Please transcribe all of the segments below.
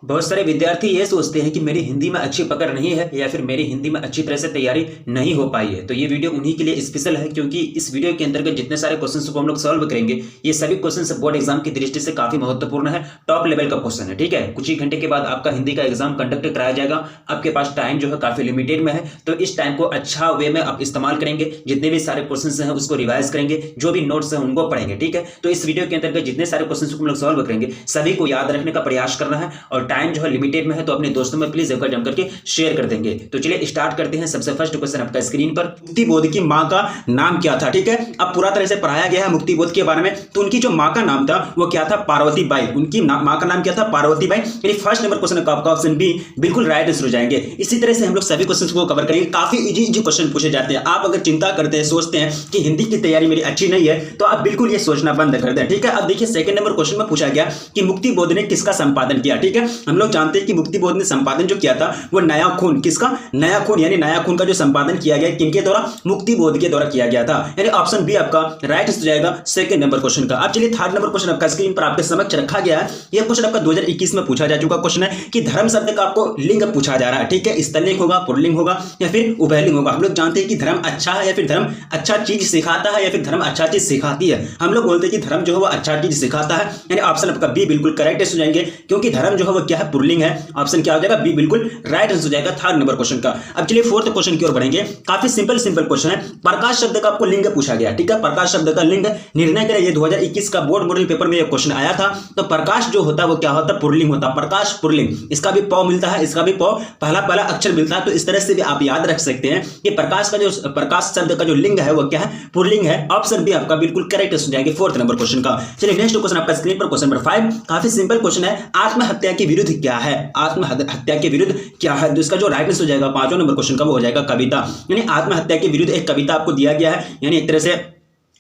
बहुत सारे विद्यार्थी ये सोचते हैं कि मेरी हिंदी में अच्छी पकड़ नहीं है या फिर मेरी हिंदी में अच्छी तरह से तैयारी नहीं हो पाई है। तो ये वीडियो उन्हीं के लिए स्पेशल है, क्योंकि इस वीडियो के अंतर्गत जितने सारे क्वेश्चंस को हम लोग सॉल्व करेंगे ये सभी क्वेश्चंस बोर्ड एग्जाम की दृष्टि से काफी महत्वपूर्ण है, टॉप लेवल का क्वेश्चन है। ठीक है, कुछ ही घंटे के बाद आपका हिंदी का एग्जाम कंडक्ट कराया जाएगा। आपके पास टाइम जो है काफी लिमिटेड में है, तो इस टाइम को अच्छा वे में आप इस्तेमाल करेंगे। जितने भी सारे क्वेश्चन हैं उसको रिवाइज करेंगे, जो भी नोट्स हैं उनको पढ़ेंगे। ठीक है, तो इस वीडियो के अंतर्गत जितने सारे क्वेश्चन को हम लोग सॉल्व करेंगे सभी को याद रखने का प्रयास करना है, और टाइम जो है लिमिटेड में है, तो अपने दोस्तों में प्लीज जम करके शेयर कर देंगे। तो चलिए स्टार्ट करते हैं। सबसे फर्स्ट क्वेश्चन आपका स्क्रीन पर, मुक्ति बोध की मां का नाम क्या था? ठीक है, अब पूरा तरह से पढ़ाया गया है मुक्ति बोध के बारे में। तो उनकी जो मां का नाम था वो क्या था? पार्वती बाई। उनकी मां का नाम क्या था? पार्वती बाई। यानी फर्स्ट नंबर क्वेश्चन का आपका ऑप्शन बी बिल्कुल राइट आंसर हो जाएंगे। इसी तरह से हम लोग सभी क्वेश्चन को कवर करेंगे। काफी इजी क्वेश्चन पूछे जाते हैं। आप अगर चिंता करते हैं, सोचते हैं कि हिंदी की तैयारी मेरी अच्छी नहीं है, तो आप बिल्कुल ये सोचना बंद कर दें। ठीक है, अब देखिए सेकंड नंबर क्वेश्चन में पूछा गया कि मुक्ति बोध ने किसका संपादन किया। ठीक है, हम लोग जानते हैं कि मुक्ति बोध ने संपादन जो किया था वो नया खून, किसका? नया खून, यानी नया खून का जो संपादन किया गया किनके द्वारा? मुक्ति बोध के द्वारा किया गया था। यानी ऑप्शन बी आपका राइट हो जाएगा सेकंड नंबर क्वेश्चन का। अब चलिए थर्ड नंबर क्वेश्चन आपका स्क्रीन पर आपके समक्ष रखा गया है। यह क्वेश्चन आपका 2021 में पूछा जा चुका क्वेश्चन है कि धर्म शब्द का आपको लिंग पूछा जा रहा है। ठीक है, स्त्रीलिंग होगा, पुल्लिंग होगा या फिर उभयलिंग होगा। हम लोग जानते हैं कि धर्म अच्छा है या फिर धर्म अच्छा चीज सिखाता है या फिर धर्म अच्छा चीज सिखाती है। हम लोग बोलते हैं कि धर्म जो है वो अच्छा चीज सिखाता है, यानी ऑप्शन आपका बी बिल्कुल करेक्ट हो जाएंगे, क्योंकि धर्म जो है वो क्या है? पुल्लिंग है। ऑप्शन क्या हो जाएगा? बी बिल्कुल राइट आंसर हो जाएगा थर्ड नंबर क्वेश्चन का। अब चलिए फोर्थ क्वेश्चन की ओर बढ़ेंगे। काफी सिंपल क्वेश्चन है। प्रकाश शब्द का आपको लिंग पूछा गया। ठीक है, प्रकाश शब्द का लिंग निर्णय करें। ये 2021 का बोर्ड मॉडल पेपर में ये क्वेश्चन आया था। तो प्रकाश जो होता है वो क्या होता है? पुल्लिंग होता है। प्रकाश पुल्लिंग, इसका भी पौ मिलता है, इसका भी पौ पहला अक्षर मिलता है। तो इस तरह से भी आप याद रख सकते हैं कि प्रकाश शब्द का जो लिंग है वो क्या है? पुल्लिंग है। ऑप्शन बी आपका बिल्कुल करेक्ट हो जाएगा फोर्थ नंबर क्वेश्चन का। चलिए नेक्स्ट क्वेश्चन आपका स्क्रीन पर क्वेश्चन नंबर 5। काफी सिंपल क्वेश्चन है। आत्महत्या के विरुद्ध क्या है? आत्महत्या के विरुद्ध क्या है? तो इसका जो राइट आंसर हो जाएगा पांचवें नंबर क्वेश्चन का वो हो जाएगा कविता। यानी आत्महत्या के विरुद्ध एक कविता आपको दिया गया है, यानी एक तरह से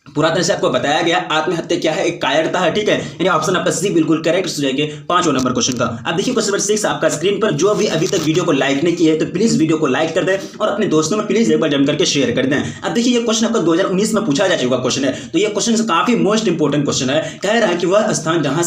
पूरा तरह से आपको बताया गया आत्महत्या क्या है? एक कायरता है। ठीक है, यानी ऑप्शन आपका सी बिल्कुल करेक्ट हो जाएंगे पांचवें नंबर क्वेश्चन का। अब देखिए क्वेश्चन नंबर 6 आपका स्क्रीन पर। जो अभी तक वीडियो को लाइक नहीं किया है तो प्लीज वीडियो को लाइक कर दें और अपने दोस्तों में प्लीज एक बार जम करके शेयर कर दें। अब देखिए ये क्वेश्चन आपका 2019 में पूछा जा चुका क्वेश्चन है। तो ये क्वेश्चन काफी मोस्ट इंपोर्टेंट क्वेश्चन है। कह रहा है कि वह स्थान जहां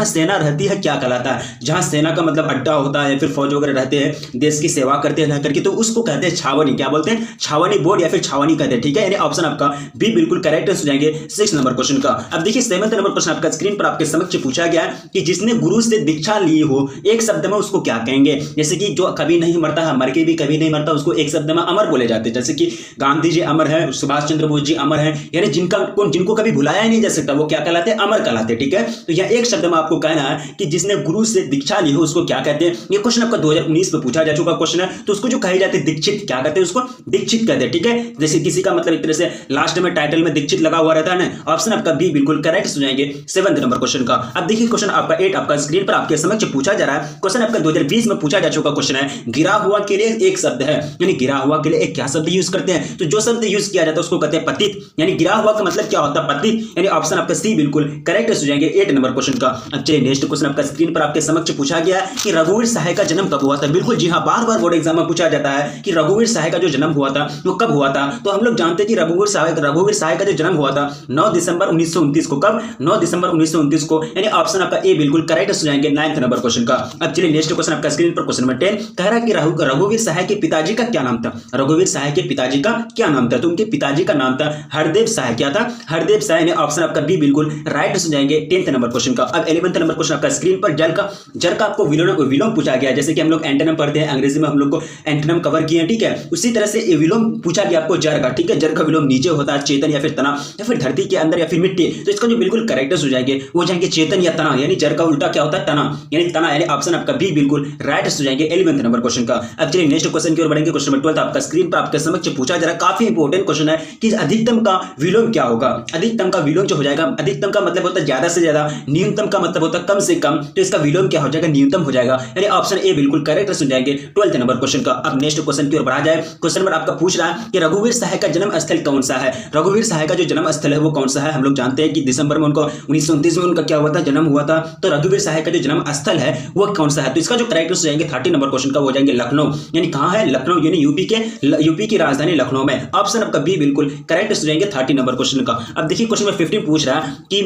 सेना रहती है क्या कहलाता है? जहां सेना का मतलब अड्डा होता है या फिर फौज वगैरह रहते हैं, देश की सेवा करते हैं रह करके, तो उसको कहते हैं छावनी। क्या बोलते हैं? छावनी बोर्ड या फिर छावनी कहते हैं। ठीक है, यानी ऑप्शन आपका बी बिल्कुल करेक्ट हो जाएंगे 6 नंबर क्वेश्चन का। अब देखिए 7th नंबर क्वेश्चन आपका स्क्रीन पर आपके समक्ष पूछा गया है कि जिसने गुरु से दीक्षा ली हो एक शब्द में उसको क्या कहेंगे? जैसे कि जो कभी नहीं मरता है, मर के भी कभी नहीं मरता, उसको एक शब्द में अमर बोले जाते हैं। जैसे कि गांधी जी अमर है, सुभाष चंद्र बोस जी अमर है, यानी जिनको कभी भुलाया नहीं जा सकता वो क्या कहलाते हैं? अमर कहलाते हैं। ठीक है, तो यह एक शब्द में आपको कहना है कि जिसने गुरु से दीक्षा ली हो उसको क्या कहते हैं। ये क्वेश्चन आपका 2019 में पूछा जा चुका क्वेश्चन है। तो उसको जो कही जाती है दीक्षित, क्या कहते हैं? उसको दीक्षित कहते हैं। ठीक है, जैसे किसी का मतलब एक तरह से लास्ट में टाइटल में दीक्षित लगा हुआ रहता है ना। ऑप्शन आपका बी बिल्कुल करेक्ट हो जाएंगे 7th नंबर क्वेश्चन का। अब देखिए क्वेश्चन आपका 8 आपका स्क्रीन पर आपके समक्ष पूछा जा रहा है। क्वेश्चन आपका 2020 में पूछा जा चुका क्वेश्चन है। गिरा हुआ के लिए एक शब्द है, यानी गिरा हुआ के लिए एक क्या शब्द यूज करते हैं? तो जो शब्द यूज किया जाता है उसको कहते हैं पतित। यानी गिरा हुआ का मतलब क्या होता है? पतित। यानी ऑप्शन आपका सी बिल्कुल करेक्ट हो जाएंगे 8 नंबर क्वेश्चन का। अब चलिए नेक्स्ट क्वेश्चन आपका स्क्रीन पर आपके समक्ष पूछा गया है कि रघुवीर सहाय का जन्म कब हुआ था? बिल्कुल जी हाँ, बार बोर्ड एग्जाम में पूछा जाता है कि रघुवीर सहाय का जो जन्म हुआ था वो कब हुआ था। तो हम लोग जानते हैं कि रघुवीर सहाय का जो जन्म हुआ था 9 दिसंबर 1929 को। कब? 9 दिसंबर 1929 को। यानी ऑप्शन आपका ए बिल्कुल करेक्ट हो जाएंगे 9th नंबर क्वेश्चन का। अब चलिए नेक्स्ट क्वेश्चन आपका स्क्रीन पर क्वेश्चन नंबर 10 कह रहा है कि रघुवीर सहाय के पिताजी का क्या नाम था? रघुवीर सहाय के पिताजी का क्या नाम था? तो उनके पिताजी का नाम था हरदेव सहाय। क्या था? हरदेव सहाय। यानी ऑप्शन आपका बी बिल्कुल राइट हो जाएंगे 10th नंबर क्वेश्चन का। अब 11th नंबर क्वेश्चन आपका स्क्रीन पर जल का आपको विलोम पूछा गया। जैसे कि हम लोग एंटोनिम पढ़ते हैं, अंग्रेजी में हम लोग को एंटोनिम कवर किए हैं। ठीक है, उसी तरह से विलोम पूछा गया आपको जर का। ठीक है, जर का विलोम नीचे होता है, चेतन या फिर तना या फिर धरती के अंदर या फिर मिट्टी। तो इसका जो बिल्कुल करेक्ट हो जाएंगे वो जाएंगे चेतन या तना। यानी जर का उल्टा क्या होता है? तना। यानी तना, यानी ऑप्शन आपका बी बिल्कुल राइट हो जाएंगे 11th नंबर क्वेश्चन का। अब चलिए नेक्स्ट क्वेश्चन की ओर बढ़ेंगे। क्वेश्चन नंबर 12 आपका स्क्रीन पर आपके समक्ष पूछा जा रहा है। काफी इंपॉर्टेंट क्वेश्चन है कि अधिकतम का विलोम क्या होगा? अधिकतम का विलोम जो हो जाएगा, अधिकतम का मतलब होता है ज्यादा से ज्यादा, न्यूनतम का मतलब होता है कम से कम, तो इसका विलोम क्या हो जाएगा? न्यूनतम हो जाएगा। यानी ऑप्शन ए बिल्कुल करेक्ट हो जाएंगे 12th नंबर क्वेश्चन का। अब नेक्स्ट क्वेश्चन की ओर बढ़ा जाए। क्वेश्चन नंबर आपका पूछ रहा है कि रघुवीर सहाय का जन्म स्थल कौन सा है? रघुवीर सहाय का जो जन्म स्थल है वो कौन सा है? हम लोग जानते हैं कि दिसंबर में उनको 1929 में उनका क्या हुआ था? जन्म हुआ था। तो रघुवीर सहाय का जो जन्म स्थल है वो कौन सा है? तो इसका जो करेक्ट हो जाएंगे 30 नंबर क्वेश्चन का हो जाएंगे लखनऊ। यानी कहां है? लखनऊ, यानी यूपी की राजधानी लखनऊ में। ऑप्शन आपका बी बिल्कुल करेक्ट हो जाएंगे 30 नंबर क्वेश्चन का। अब देखिए क्वेश्चन नंबर 15 पूछ रहा है कि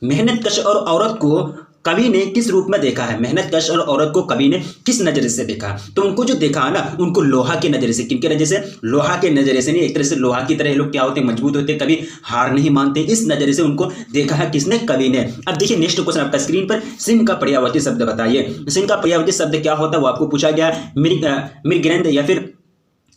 मेहनत कश और औरत को कवि ने किस रूप में देखा है, मेहनत कश और औरत को कवि ने किस नजर से देखा? तो उनको जो देखा है ना, उनको लोहा के नजर से। किनके नजर से? लोहा के नजर से नहीं, एक तरह से लोहा की तरह ये लोग क्या होते हैं, मजबूत होते हैं, कभी हार नहीं मानते। इस नजर से उनको देखा है किसने? कवि ने। अब देखिए नेक्स्ट क्वेश्चन आपका स्क्रीन पर, सिंह का पर्यायवाची शब्द बताइए। सिंह का पर्यायवाची शब्द क्या होता है वो आपको पूछा गया। मृगेंद्र या फिर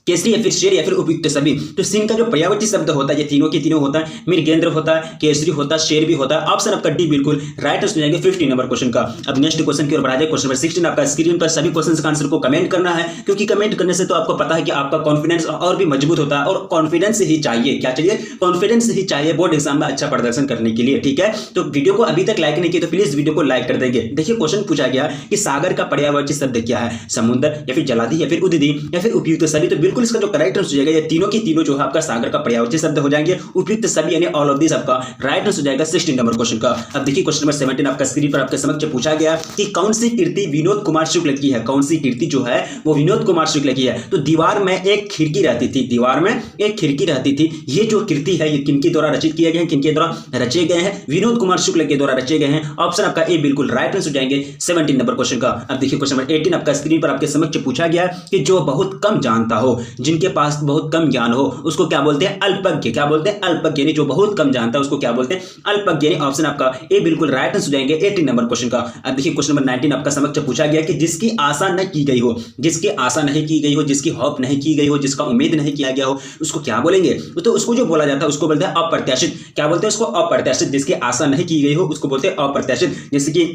केसरी या फिर शेर या फिर उपयुक्त सभी। तो सिंह का जो पर्यायवाची शब्द होता है ये तीनों के तीनों होता है, मृगेंद्र होता है, केसरी होता है, शेर भी होता है। ऑप्शन आपका डी बिल्कुल राइट आंसर हो जाएंगे 50 नंबर क्वेश्चन का। अब नेक्स्ट क्वेश्चन की ओर बढ़ा जाए। क्वेश्चन नंबर 16 आपका स्क्रीन पर सभी क्वेश्चन का आंसर को कमेंट करना है, क्योंकि कमेंट करने से तो आपको पता है कि आपका कॉन्फिडेंस और भी मजबूत होता है। और कॉन्फिडेंस ही चाहिए, क्या चाहिए? कॉन्फिडेंस ही चाहिए बोर्ड एग्जाम में अच्छा प्रदर्शन करने के लिए, ठीक है। तो वीडियो को अभी तक लाइक नहीं किया तो प्लीज वीडियो को लाइक कर देंगे। देखिए क्वेश्चन पूछा गया कि सागर का पर्यायवाची शब्द क्या है? समुद्र या फिर जलाधि या फिर उदधि या फिर उपयुक्त सभी। तो बिल्कुल इसका जो करेक्ट आंसर ये तीनों की तीनों जो है आपका सागर का पर्यायवाची शब्द हो जाएंगे, उपयुक्त सभी यानी ऑल ऑफ दिस आपका राइट आंसर हो जाएगा 16 नंबर क्वेश्चन का। अब देखिए क्वेश्चन नंबर 17 आपका स्क्रीन पर आपके समक्ष पूछा गया कि कौन सी कृति विनोद कुमार शुक्ल की है? कौन सी कृति जो है वो विनोद कुमार शुक्ल की है? तो दीवार में एक खिड़की रहती थी, दीवार में एक खिड़की रहती थी। ये जो कृति है ये किनके द्वारा रचित किए गए हैं, किनके द्वारा रचे गए हैं? विनोद कुमार शुक्ल के द्वारा रचे गए हैं। ऑप्शन आपका ए बिल्कुल राइट आंसर हो जाएंगे 17 नंबर क्वेश्चन का। अब देखिए क्वेश्चन नंबर 18 आपका स्क्रीन पर आपके समक्ष पूछा गया कि जो बहुत कम जानता हो, जिनके पास बहुत कम ज्ञान हो, उसको क्या बोलते हैं? अल्पज्ञ। क्या बोलते हैं? अल्पज्ञ। यानी जो बहुत कम जानता है उसको क्या बोलते हैं? अल्पज्ञ। यानी ऑप्शन आपका ए बिल्कुल राइट आंसर हो जाएंगे 18 नंबर क्वेश्चन का। अब देखिए क्वेश्चन नंबर 19 आपका समक्ष पूछा गया कि जिसकी आशा न की गई हो, जिसकी आशा नहीं की गई हो, जिसकी होप नहीं की गई हो, जिसका उम्मीद नहीं किया गया हो, उसको क्या बोलेंगे? तो उसको जो बोला जाता है उसको बोलते हैं अप्रत्याशित। क्या बोलते हैं उसको? अप्रत्याशित। जिसकी आशा नहीं की गई हो उसको बोलते हैं अप्रत्याशित। जैसे कि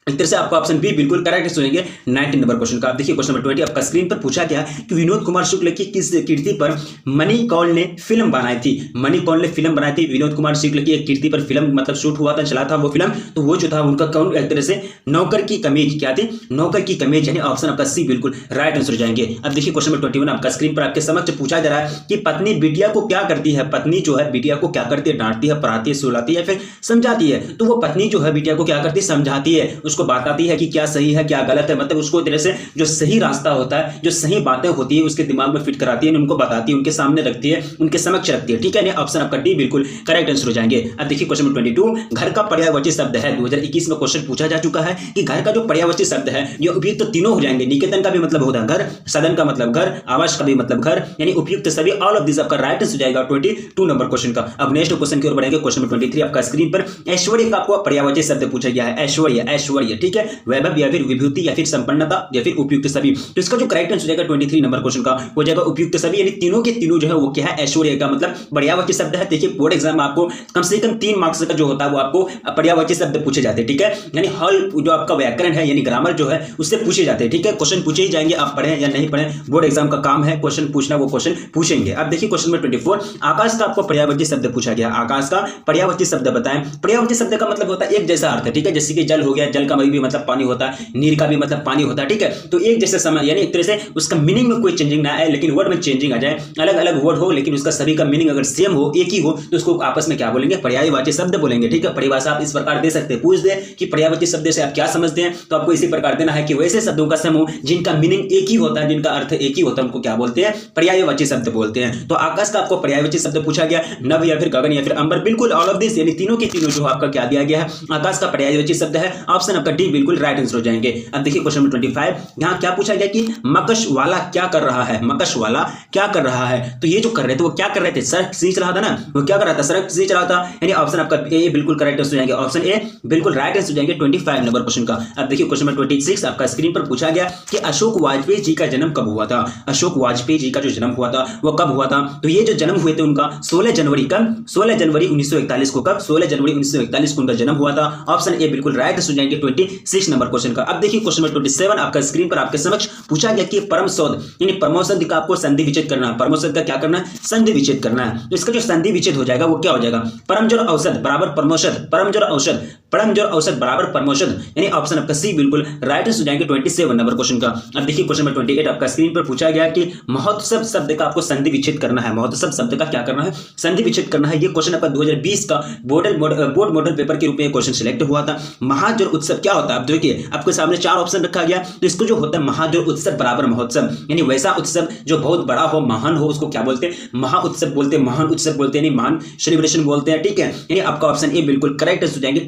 एक तरह से आपका ऑप्शन बी बिल्कुल करेक्ट सुनेंगे 19 नंबर क्वेश्चन का। आप देखिए क्वेश्चन नंबर 20 आपका स्क्रीन पर पूछा गया कि विनोद कुमार शुक्ल की किस कीर्ति पर मनी कौल ने फिल्म बनाई थी? मनी कौल ने फिल्म बनाई थी विनोद कुमार शुक्ल की एक कीर्ति पर फिल्म मतलब शूट हुआ था, चला था वो फिल्म। तो वो जो था उनका कौन? एक तरह से नौकर की कमीज। क्या थी? नौकर की कमीज। यानी ऑप्शन आपका सी बिल्कुल राइट आंसर हो जाएंगे। अब देखिए क्वेश्चन नंबर 21 आपका स्क्रीन पर आपके समक्ष पूछा जा रहा है कि पत्नी बिटिया को क्या करती है? पत्नी जो है बिटिया को क्या करती है? डांटती है, पढ़ाती है, सुलाती है, फिर समझाती है। तो वो पत्नी जो है बिटिया को क्या करती है? समझाती है, उसको बताती है कि क्या सही है क्या गलत है, मतलब उसको तरह से जो सही रास्ता होता है, जो सही बातें होती है उसके दिमाग में फिट कराती है, उनको बताती है, उनके सामने रखती है, उनके समक्ष रखती है, ठीक है। ऑप्शन आपका डी बिल्कुल करेक्ट आंसर हो जाएंगे। अब देखिए क्वेश्चन नंबर 22 घर का पर्यायवाची शब्द है। 2021 में क्वेश्चन पूछा जा चुका है कि घर का जो पर्यायवाची शब्द है ये उपयुक्त तो तीनों हो जाएंगे। निकेतन का भी मतलब होता है घर, सदन का मतलब घर, आवास का भी मतलब घर, यानी उपयुक्त सभी ऑल ऑफ दिस आपका राइट आंसर हो जाएगा 22 नंबर क्वेश्चन का। अब नेक्स्ट क्वेश्चन की ओर बढ़ेंगे। क्वेश्चन नंबर 23 आपका स्क्रीन पर ऐश्वर्य का आपको पर्यायवाची शब्द पूछा गया है। ऐश्वर्य, ऐश्वर्य, ठीक है। वैभव या फिर विभूति या फिर संपन्नता या फिर उपयुक्त सभी। तो इसका जो करेक्ट आंसर हो जाएगा 23 नंबर क्वेश्चन का हो जाएगा उपयुक्त सभी, यानी तीनों के तीनों जो है वो क्या है? ऐश्वर्य का मतलब पर्यायवाची शब्द है। देखिए बोर्ड एग्जाम में आपको कम से कम 3 मार्क्स का जो होता है वो आपको पर्यायवाची शब्द पूछे जाते हैं, ठीक है। यानी हल जो आपका व्याकरण है यानी ग्रामर जो है उससे पूछे जाते हैं, ठीक है। क्वेश्चन पूछे ही जाएंगे, आप पढ़ें या नहीं पढ़ें, बोर्ड एग्जाम का काम है क्वेश्चन पूछना, वो क्वेश्चन पूछेंगे। अब देखिए क्वेश्चन नंबर 24 आकाश का आपको पर्यायवाची शब्द पूछा गया। आकाश का पर्यायवाची शब्द बताएं। पर्यायवाची शब्द का मतलब होता है एक जैसा अर्थ है, ठीक है। जैसे कि जल हो गया, जल का भी मतलब पानी होता है, नीर का भी मतलब पानी होता है, ठीक है। तो एक जैसे समय यानी एक तरह से उसका मीनिंग में कोई चेंजिंग ना आए, लेकिन वर्ड में चेंजिंग आ जाए, अलग अलग वर्ड हो लेकिन उसका सभी का मीनिंग अगर सेम हो, एक ही हो, तो उसको आपस में क्या बोलेंगे? पर्यायवाची शब्द बोलेंगे, ठीक है। परिभाषा आप इस प्रकार दे सकते हैं, पूछ दे कि पर्यायवाची शब्द से आप क्या समझते हैं, तो आपको इसी प्रकार देना है कि वैसे शब्दों का समूह जिनका मीनिंग एक ही होता है, जिनका अर्थ एक ही होता है, उनको क्या बोलते हैं? पर्यायवाची शब्द बोलते हैं। तो आकाश का आपको पर्यायवाची शब्द पूछा गया, नभ या फिर गगन या फिर अंबर, बिल्कुल ऑल ऑफ दिस यानी तीनों के तीनों जो आपका क्या दिया गया है? आकाश का पर्यायवाची शब्द है। ऑप्शन आपका डी बिल्कुल राइट आंसर हो जाएंगे। अब देखिए क्वेश्चन नंबर 25 यहां क्या पूछा गया कि मकश वाला क्या कर रहा है? मकश वाला क्या कर रहा है? तो ये जो कर रहे थे वो क्या कर रहे थे? सड़क सींच रहा था ना, वो क्या कर रहा था? सड़क सींच रहा था, यानी ऑप्शन आपका ए बिल्कुल करेक्ट आंसर हो जाएंगे। ऑप्शन ए बिल्कुल राइट आंसर हो जाएंगे 25 नंबर क्वेश्चन का। अब देखिए क्वेश्चन नंबर 26 आपका स्क्रीन पर पूछा गया कि अशोक वाजपेयी जी का जन्म कब हुआ था? अशोक वाजपेयी जी का जो जन्म हुआ था वो कब हुआ था? तो ये जो जन्म हुए थे उनका 16 जनवरी 1941 को। कब? 16 जनवरी 1941 को उनका जन्म हुआ था। ऑप्शन ए बिल्कुल राइट आंसर हो जाएंगे 26 नंबर क्वेश्चन का। अब देखिए क्वेश्चन नंबर 27 आपका स्क्रीन पर आपके समक्ष पूछा गया कि परम शोध यानी परमोशब्द का आपको संधि विच्छेद करना है। परमोशब्द का क्या करना है? संधि विच्छेद करना है। तो इसका जो संधि विच्छेद हो जाएगा वो क्या हो जाएगा? परम जोड़ औषध बराबर परमोषध, परम जोड़ औषध, परम जोड़ औषध बराबर परमोषध, यानी ऑप्शन आपका सी बिल्कुल राइट आंसर हो जाएंगे 27 नंबर क्वेश्चन का। अब देखिए क्वेश्चन नंबर 28 आपका स्क्रीन पर पूछा गया कि महोत्सव शब्द का आपको संधि विच्छेद करना है। महोत्सव शब्द का क्या करना है? संधि विच्छेद करना है। ये क्वेश्चन आपका 2020 का बोर्ड मॉडल पेपर के रूप में क्वेश्चन सिलेक्ट हुआ था। महाजोड़ उत्सव क्या होता है? अब देखिए आपके सामने 4 ऑप्शन रखा गया, तो इसको जो होता है महाजोड़ उत्सव बराबर महोत्सव, यानी वैसा उत्सव जो बहुत बड़ा हो, महान हो, उसको क्या बोलते हैं? महा उत्सव बोलते हैं, महान उत्सव बोलते हैं, महान सेलिब्रेशन बोलते हैं, ठीक है। यानी आपका ऑप्शन ए बिल्कुल करेक्ट हो जाएंगे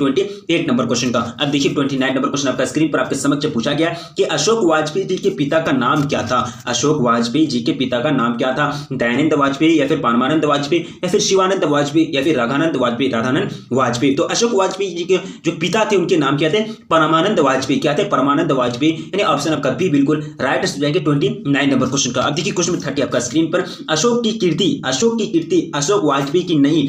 28 नंबर क्वेश्चन का। अब देखिए 29 नंबर क्वेश्चन आपका स्क्रीन पर आपके समक्ष पूछा गया कि अशोक वाजपेयी जी के पिता का नाम क्या था। अशोक वाजपेयी जी के पिता का नाम क्या था? दयानंद वाजपेयी या फिर परमानंद वाजपेयी या फिर शिवानंद वाजपेयी या फिर राधानंद वाजपेयी। तो अशोक वाजपेयी जी के जो पिता थे उनके नाम क्या थे? परमानंद वाजपेयी। क्या थे? परमानंद वाजपेयी। यानी ऑप्शन आपका बी बिल्कुल राइट हो जाएगा 29 नंबर क्वेश्चन का। अब देखिए क्वेश्चन 30 आपका स्क्रीन पर, अशोक की कीर्ति अशोक वाजपेयी की नहीं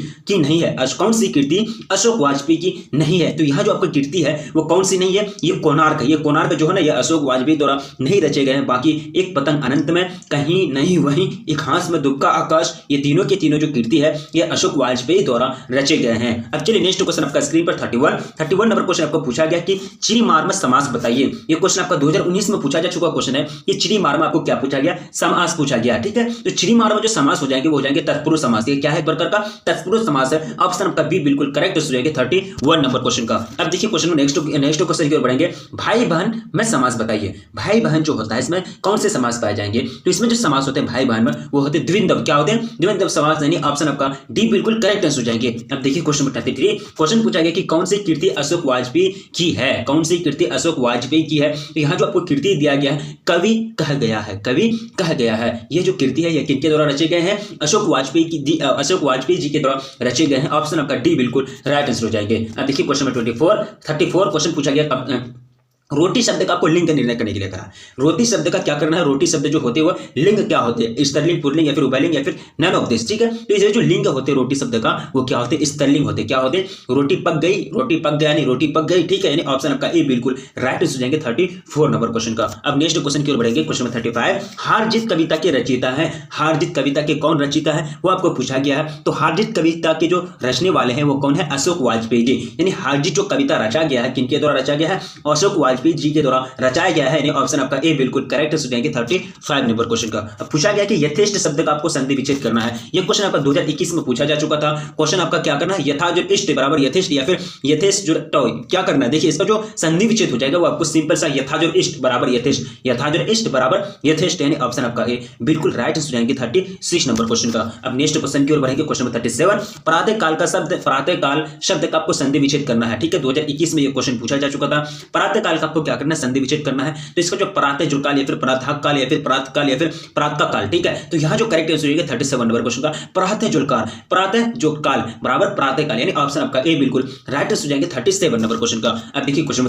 है। कौन सी कीर्ति अशोक वाजपेयी की नहीं है? तो यहाँ जो आपकी कीर्ति है वो कौन सी नहीं है? ये कोणार्क है। ये कोणार्क जो है ना, ये अशोक वाजपेयी द्वारा नहीं रचे गए हैं। बाकी एक पतंग अनंत में, कहीं नहीं वहीं, एक हाथ में दुबका आकाश, ये तीनों के तीनों जो कीर्ति है ये अशोक वाजपेयी द्वारा रचे गए हैं। अब चलिए नेक्स्ट क्वेश्चन आपका स्क्रीन पर 31 नंबर क्वेश्चन आपको पूछा गया कि चिड़ीमार में समास बताइए। ये क्वेश्चन आपका 2019 में पूछा जा चुका क्वेश्चन है। ये चिड़ीमार में आपको क्या पूछा गया? समास पूछा गया। ठीक है, तो चिड़ीमार में जो समास हो जाएंगे वो हो जाएंगे तत्पुरुष समास। ये क्या है? एक प्रकार का तत्पुरुष समास है। ऑप्शन आपका बी बिल्कुल करेक्ट हो जाएगा 31 नंबर क्वेश्चन का। अब देखिए क्वेश्चन नेक्स्ट क्वेश्चन की ओर बढ़ेंगे। भाई बहन में समास बताइए। भाई बहन जो होता है इसमें कौन से समास पाए जाएंगे? तो इसमें जो समास होते हैं भाई बहन में वो होते हैं द्विंदव। क्या होते हैं? द्विंदव समास। यानी ऑप्शन आपका डी बिल्कुल करेक्ट आंसर हो जाएंगे। अब देखिए क्वेश्चन 33 क्वेश्चन पूछा गया कि कौन सी कीर्ति अशोक वाजपेयी की है? कौन सी कीर्ति अशोक वाजपेयी की है? तो यहाँ जो आपको कीर्ति दिया गया है कवि कह गया है। कवि कह गया है। ये जो कीर्ति है ये किनके द्वारा रचे गए हैं? अशोक वाजपेयी जी के द्वारा रचे गए हैं। ऑप्शन आपका डी बिल्कुल राइट आंसर हो जाएंगे। अब देखिए क्वेश्चन 34 क्वेश्चन पूछा गया रोटी शब्द का आपको लिंग निर्णय करने के लिए कहा। रोटी शब्द का क्या करना है? रोटी शब्द जो होते हैं वो लिंग क्या होते हैं? स्त्रीलिंग, पुल्लिंग या फिर उभयलिंग या फिर नन ऑफ दिस। ठीक है, तो ये जो लिंग होते हैं रोटी शब्द का वो क्या होते हैं? स्त्रीलिंग होते हैं। क्या होते हैं? रोटी पक गई, रोटी पक गया, यानी रोटी पक गई। ठीक है, यानी ऑप्शन आपका ए बिल्कुल राइट हो जाएंगे 34 नंबर क्वेश्चन का। अब नेक्स्ट क्वेश्चन की ओर बढ़ेंगे। क्वेश्चन 35 हार जीत कविता के रचयिता है। हार जीत कविता के कौन रचयिता है वो आपको पूछा गया है। तो हार जीत कविता के जो रचने वाले हैं वो कौन है? अशोक वाजपेयी जी। यानी हार जीत जो कविता रचा गया है किनके द्वारा रचा गया है? अशोक वाजपेयी जी के द्वारा रचाया गया है। यानी ऑप्शन आपका ए बिल्कुल करेक्ट हो जाएंगे 35 नंबर क्वेश्चन का। अब पूछा गया कि यथेष्ट शब्द का आपको संधि विच्छेद करना है। ये क्वेश्चन आपका 2021 में पूछा जा चुका था। क्वेश्चन आपका क्या करना है? यथा जो इष्ट बराबर यथेष्ट या फिर यथेष्ट जो क्या करना है? देखिए इसका जो संधि विच्छेद हो जाएगा वो आपको सिंपल सा यथा जो इष्ट बराबर यथेष्ट, यथा जो इष्ट बराबर यथेष्ट, यानी ऑप्शन आपका ए बिल्कुल राइट हो जाएंगे 36 नंबर क्वेश्चन का। अब नेक्स्ट क्वेश्चन की ओर बढ़ेंगे। क्वेश्चन 37 प्रातः काल का शब्द, प्रातः काल शब्द का आपको संधि विच्छेद करना है। ठीक है, 2021 में ये क्वेश्चन पूछा जा चुका था। प्रातः काल का आपको क्या करना है? संधि विच्छेद करना है। तो इसका जो प्रातः जो काल या फिर प्रातः काल या फिर प्रातः काल या फिर प्रातः काल। ठीक है, तो यहाँ जो करेक्ट आंसर होगा 37 नंबर क्वेश्चन का प्रातः जो काल बराबर प्रातः काल, यानी ऑप्शन आपका ए बिल्कुल राइट आंसर हो जाएंगे 37 नंबर क्वेश्चन का। अब देखिए क्वेश्चन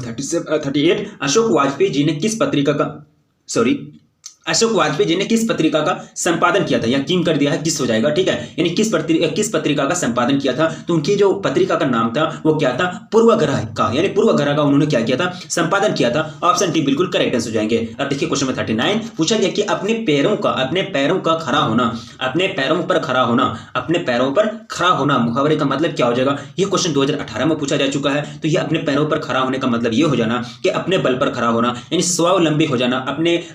38 अशोक वाजपेयी जी ने किस पत्रिका का संपादन किया था? या किम कर दिया है किस हो जाएगा। ठीक है, यानी किस पत्रिका का संपादन किया था? तो उनकी जो पत्रिका का नाम था वो क्या था? पूर्वग्रह का, यानी पूर्वग्रह का उन्होंने क्या किया था? संपादन किया था। ऑप्शन डी बिल्कुल करेक्ट आंसर हो जाएंगे। अब देखिए क्वेश्चन 39 पूछा गया कि अपने पैरों का खड़ा होना, अपने पैरों पर खड़ा होना मुहावरे का मतलब क्या हो जाएगा? ये क्वेश्चन 2018 में पूछा जा चुका है। तो ये अपने पैरों पर खड़ा होने का मतलब ये हो जाना कि अपने बल पर खड़ा होना, यानी स्वावलंबी हो जाना,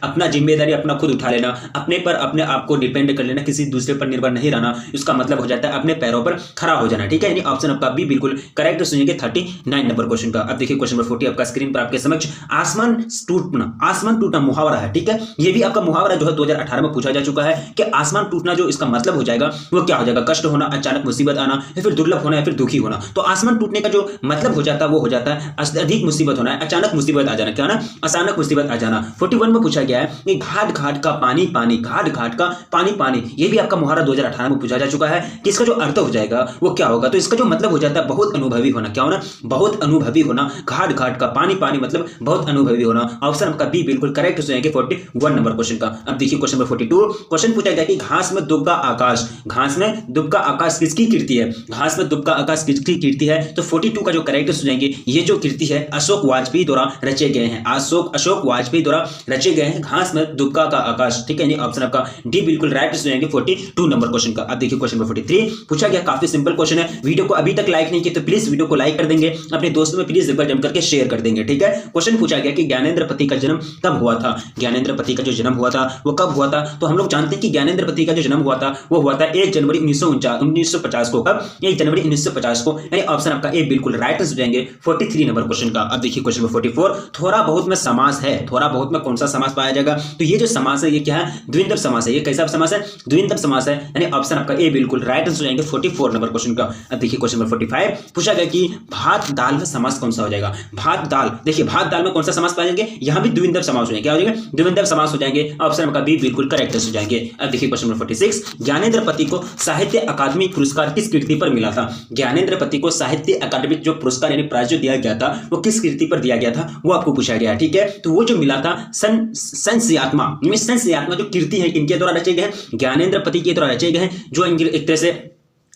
अपना जिम्मेदारी अपना खुद उठा लेना, अपने आप को डिपेंड कर लेना, किसी दूसरे पर निर्भर नहीं रहना। इसका मतलब हो जाता है अपने पैरों पर खड़ा हो जाना। ठीक है, यानी ऑप्शन आपका बी बिल्कुल करेक्ट सुनिएगा 39 नंबर क्वेश्चन का। अब देखिए क्वेश्चन नंबर 40 आपका स्क्रीन पर आपके समक्ष आसमान टूटना मुहावरा है। ठीक है, ये भी आपका मुहावरा जो है 2018 में पूछा जा चुका है कि आसमान टूटना जो इसका मतलब हो जाएगा वो क्या हो जाएगा? कष्ट होना, अचानक मुसीबत आना या फिर दुर्लभ होना या फिर दुखी होना। तो आसमान टूटने का जो मतलब हो जाता है वो हो जाता है अधिक मुसीबत होना, अचानक मुसीबत आ जाना। क्या ना? अचानक मुसीबत आ जाना। 41 में पूछा गया है कि घाट घाट का पानी पानी, घाट घाट का पानी पानी। ये भी आपका मुहावरा 2018 में पूछा जा चुका है कि इसका जो अर्थ हो जाएगा वो क्या होगा? तो इसका जो मतलब हो जाता है बहुत अनुभवी होना। क्या होना? बहुत अनुभवी होना। घाट घाट का पानी पानी मतलब बहुत अनुभवी होना। ऑप्शन आपका बी बिल्कुल करेक्ट हो जाएंगे 41 नंबर क्वेश्चन का। अब देखिए क्वेश्चन नंबर 42 क्वेश्चन पूछा गया कि घास में दुबका आकाश, घास में दुबका आकाश किसकी कीर्ति है? घास में दुबका आकाश किसकी कीर्ति है? तो 42 का जो करेक्ट हो जाएंगे ये जो कीर्ति है अशोक वाजपेयी द्वारा रचे गए हैं। अशोक वाजपेयी द्वारा रचे गए हैं घास में दुबका का आकाश। ठीक है, ऑप्शन आपका डी बिल्कुल राइट हो जाएंगे 42 नंबर क्वेश्चन का। अब देखिए क्वेश्चन नंबर 43 पूछा गया, काफी सिंपल क्वेश्चन है। वीडियो को अभी तक लाइक नहीं किया तो प्लीज वीडियो को लाइक कर देंगे, अपने दोस्तों में प्लीज एक बार जम करके शेयर कर देंगे। ठीक है, क्वेश्चन पूछा गया कि ज्ञानेंद्र पति का जन्म कब हुआ था? ज्ञानेंद्र पति का जो जन्म हुआ था वो कब हुआ था? तो हम लोग जानते हैं कि ज्ञानेंद्र पति का जो जन्म हुआ था वो हुआ था 1 जनवरी 1950 को। कब? 1 जनवरी 1950 को, यानी ऑप्शन आपका ए बिल्कुल राइट हो जाएंगे 43 नंबर क्वेश्चन का। अब देखिए क्वेश्चन नंबर 44 थोड़ा बहुत में समास है। थोड़ा बहुत में कौन सा समास पाया जाएगा? तो ये जो समास है ये क्या है, द्विंदव समास है। ये कैसा समास है, द्विंदव समास है, यानी ऑप्शन आपका ए बिल्कुल राइट आंसर हो जाएंगे 44 नंबर क्वेश्चन का। अब देखिए क्वेश्चन नंबर 45 पूछा गया कि भात दाल में समास कौन सा हो जाएगा। भात दाल, देखिए भात दाल में कौन सा समास पाएंगे, यहां भी द्विंदव समास हो जाएंगे। क्या हो जाएगा, द्विंदव समास हो जाएंगे। ऑप्शन आपका बी बिल्कुल करेक्ट हो जाएंगे। अब देखिए क्वेश्चन नंबर 46 ज्ञानेंद्र पति को साहित्य अकादमी पुरस्कार किस कृति पर मिला था। ज्ञानेंद्र पति को साहित्य अकादमी जो पुरस्कार यानी प्राइज जो दिया गया था वो किस कृति पर दिया गया था, वो आपको पूछा गया। ठीक है, तो वो जो मिला था संशयात्मा जो कृति है किनके द्वारा रचे गए हैं, ज्ञानेंद्र पति के द्वारा रचे गए हैं, जो एक तरह से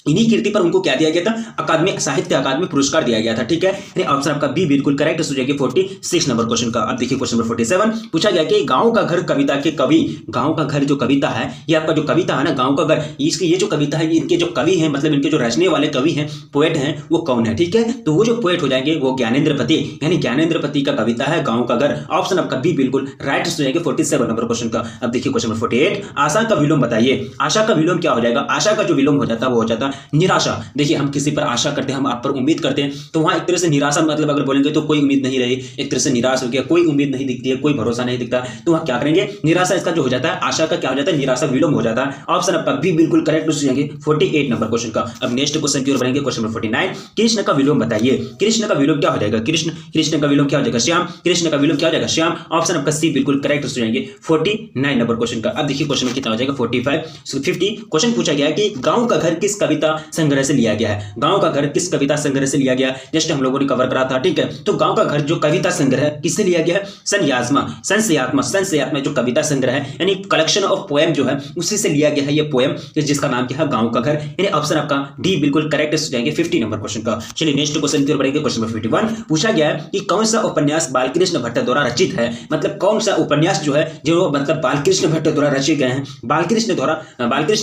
इन्हीं कृति पर उनको क्या दिया गया था, अकादमी साहित्य अकादमी पुरस्कार दिया गया था। ठीक है, यानी ऑप्शन आपका बी बिल्कुल करेक्ट हो जाएगी 46 नंबर क्वेश्चन का। अब देखिए क्वेश्चन नंबर 47 पूछा गया कि गांव का घर कविता के कवि, गांव का घर जो कविता है, ये आपका जो कविता है ना गांव का घर, इसकी ये जो कविता है इनके जो कवि हैं, मतलब इनके जो रचने वाले कवि हैं, पोएट हैं, वो कौन है। ठीक है, तो वो जो पोएट हो जाएंगे वो ज्ञानेंद्र पति, यानी ज्ञानेंद्र पति का कविता है गांव का घर। ऑप्शन आपका बी बिल्कुल राइट हो जाएगा 47 नंबर क्वेश्चन का। अब देखिए क्वेश्चन नंबर 48 आशा का विलोम बताइए। आशा का विलोम क्या हो जाएगा, आशा का जो विलोम हो जाता है वो हो जाता है निराशा। देखिए हम किसी पर आशा करते हैं, हम आप पर उम्मीद करते हैं, तो वहां एक तरह से निराशा, मतलब अगर बोलेंगे तो कोई उम्मीद नहीं रही, एक तरह से निराश हो गया, कोई उम्मीद नहीं दिखती है, कोई भरोसा नहीं दिखता, तो वहां क्या करेंगे, निराशा इसका जो हो जाता है, आशा का क्या हो जाता है, निराशा विलोम हो जाता है। ऑप्शन आपका बी बिल्कुल करेक्ट हो जाएंगे 48 नंबर क्वेश्चन का। अब नेक्स्ट क्वेश्चन की ओर बढ़ेंगे, क्वेश्चन नंबर 49 कृष्ण का विलोम बताइए। कृष्ण का विलोम क्या हो जाएगा, कृष्ण का विलोम क्या हो जाएगा, श्याम। कृष्ण का विलोम क्या हो जाएगा, श्याम। ऑप्शन आपका सी बिल्कुल करेक्ट हो जाएंगे 49 नंबर क्वेश्चन का। अब देखिए क्वेश्चन में कितना हो जाएगा 45 50 क्वेश्चन पूछा गया कि गांव का घर किस कविता संग्रह से लिया गया है। गांव का घर किस कविता संग्रह से लिया गया, जस्ट हम लोगों ने कवर करा था। ठीक है, तो गांव का घर जो कविता संग्रह किससे लिया गया है, संशयात्मा जो कविता संग्रह है, यानी कलेक्शन ऑफ पोएम जो है उसी से लिया गया है ये पोएम, जिसका नाम क्या है, गांव का घर। यानी ऑप्शन आपका डी बिल्कुल करेक्ट हो जाएंगे 50 नंबर क्वेश्चन का। चलिए नेक्स्ट क्वेश्चन की ओर बढ़ेंगे, क्वेश्चन नंबर 51 पूछा गया है कि कौन सा उपन्यास बालकृष्ण भट्ट द्वारा रचित है। मतलब कौन सा उपन्यास जो है जो मतलब बालकृष्ण भट्ट द्वारा रचे गए हैं, बालकृष्ण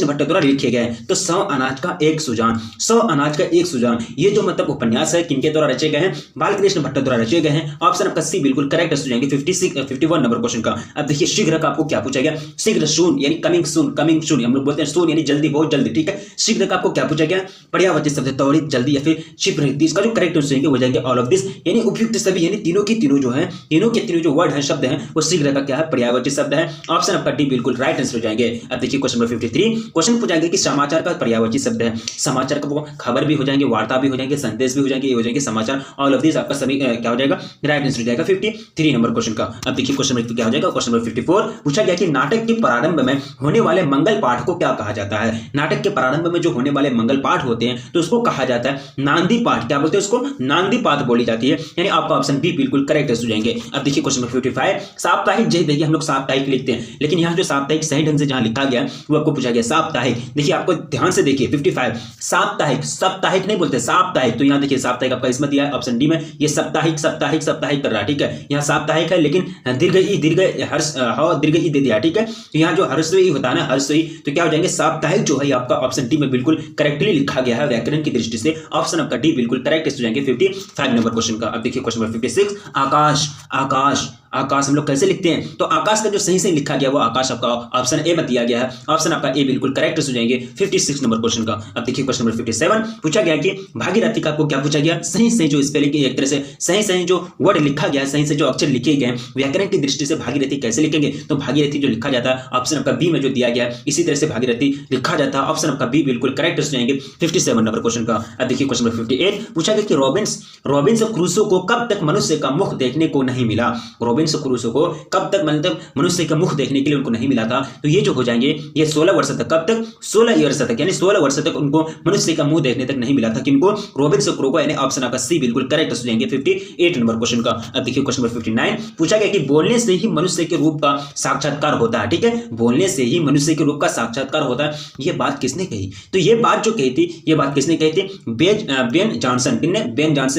भट्ट द्वारा लिखे गए हैं। तो 100 अनाज का एक सुजान, 100 अनाज का एक सुजान, ये जो मतलब उपन्यास है किनके द्वारा रचे गए हैं, बालकृष्ण भट्ट द्वारा रचे गए हैं। ऑप्शन आपका सी बिल्कुल करेक्ट हो जाएंगे 51 नंबर क्वेश्चन का। अब देखिए शीघ्र का आपको क्या पूछा गया, शीघ्र सून यानी कमिंग सून हम लोग बोलते हैं, सून यानी जल्दी, बहुत जल्दी। ठीक है, शीघ्र का आपको क्या पूछा गया, पर्यायवाची शब्द त्वरित, जल्दी या फिर क्षिप्र। इसका जो करेक्ट आंसर हो जाएंगे ऑल ऑफ दिस, यानी उपयुक्त सभी, यानी तीनों की तीनों जो है, तीनों के तीनों जो वर्ड है, शब्द है, वो शीघ्र का क्या है, पर्यायवाची शब्द है। ऑप्शन आपका डी बिल्कुल राइट आंसर हो जाएंगे। अब देखिए क्वेश्चन नंबर 53 क्वेश्चन पूछा गया कि समाचार का पर्यायवाची शब्द है। समाचार का खबर भी हो जाएंगे, वार्ता भी हो जाएंगे, संदेश भी हो जाएंगे, ये हो जाएंगे समाचार। ऑल ऑफ दिस आपका सभी क्या हो जाएगा, राइट आंसर हो जाएगा 53 नंबर क्वेश्चन का। अब देखिए क्वेश्चन नंबर क्या हो जाएगा, क्वेश्चन नंबर 54 पूछा गया कि नाटक के प्रारंभ में होने वाले मंगल पाठ को क्या कहा जाता है। नाटक के प्रारंभ में जो होने वाले मंगल पाठ होते हैं तो उसको कहा जाता है नांदी पाठ। क्या बोलते हैं उसको, नांदी पाठ बोली जाती है। यानी आपका ऑप्शन बी बिल्कुल करेक्ट हो जाएंगे। अब देखिए क्वेश्चन नंबर 55 साप्ताहिक, जय देखिए हम लोग साप्ताहिक लिखते हैं, लेकिन यहाँ जो साप्ताहिक सही ढंग से जहां लिखा गया वो आपको पूछा गया साप्ताहिक। देखिए आपको ध्यान से देखिए 55 साप्ताहिक, साप्ताहिक नहीं बोलते साप्ताहिक, तो यहाँ देखिए साप्ताहिक आपका इसमें दिया है ऑप्शन डी में, ये साप्ताहिक कर रहा है। ठीक है, यहाँ साप्ताहिक है लेकिन दीर्घ ई दे दिया। ठीक है, तो यहाँ जो हर्ष ई होता है ना, हर्ष ई, तो क्या हो जाएंगे साप्ताहिक जो है आपका ऑप्शन डी में बिल्कुल करेक्टली लिखा गया है व्याकरण की दृष्टि से। ऑप्शन आपका डी बिल्कुल करेक्ट हो जाएंगे 55 नंबर क्वेश्चन का। अब देखिए क्वेश्चन नंबर 56 आकाश हम लोग कैसे लिखते हैं, तो आकाश का जो सही लिखा गया वो आकाश आपका ऑप्शन ए में दिया गया है। ऑप्शन आपका ए बिल्कुल करेक्ट हो जाएंगे 56 नंबर क्वेश्चन का। अब देखिए क्वेश्चन नंबर 57 पूछा गया कि भागीरथी का आपको क्या पूछा गया, सही जो स्पेलिंग की एक तरह से सही जो वर्ड लिखा गया है, सही से जो अक्षर लिखे गए व्याकरण की दृष्टि से भागीरथी कैसे लिखेंगे, तो भागीरथी जो लिखा जाता है ऑप्शन आपका बी में जो दिया गया है इसी तरह से भागीरथी लिखा जाता है। ऑप्शन आपका बी बिल्कुल करेक्ट हो जाएंगे 57 नंबर क्वेश्चन का। अब देखिए क्वेश्चन नंबर 58 पूछा गया कि रॉबिन्स क्रूसो को कब तक मनुष्य का मुख देखने को नहीं मिला। रॉबिन्स क्रूसो को कब तक मतलब मनुष्य का मुख देखने के लिए उनको नहीं मिला था, तो ये जो हो जाएंगे ये 16 वर्ष तक, कब तक 16 ईयर्स तक, यानी 16 वर्ष तक उनको मनुष्य का मुंह देखने तक नहीं मिला था। किनको, रॉबिन्स क्रूसो को, यानी ऑप्शन आपका सी बिल्कुल करेक्ट हो जाएंगे 58 नंबर क्वेश्चन का। अब देखिए क्वेश्चन नंबर 59 पूछा गया कि बोलने से ही मनुष्य के रूप का साक्षात्कार होता है। ठीक है, बोलने से ही मनुष्य के रूप का साक्षात्कार होता है, ये बात किसने कही, तो ये बात जो कही थी, ये बात किसने कही थी, बेन जॉनसन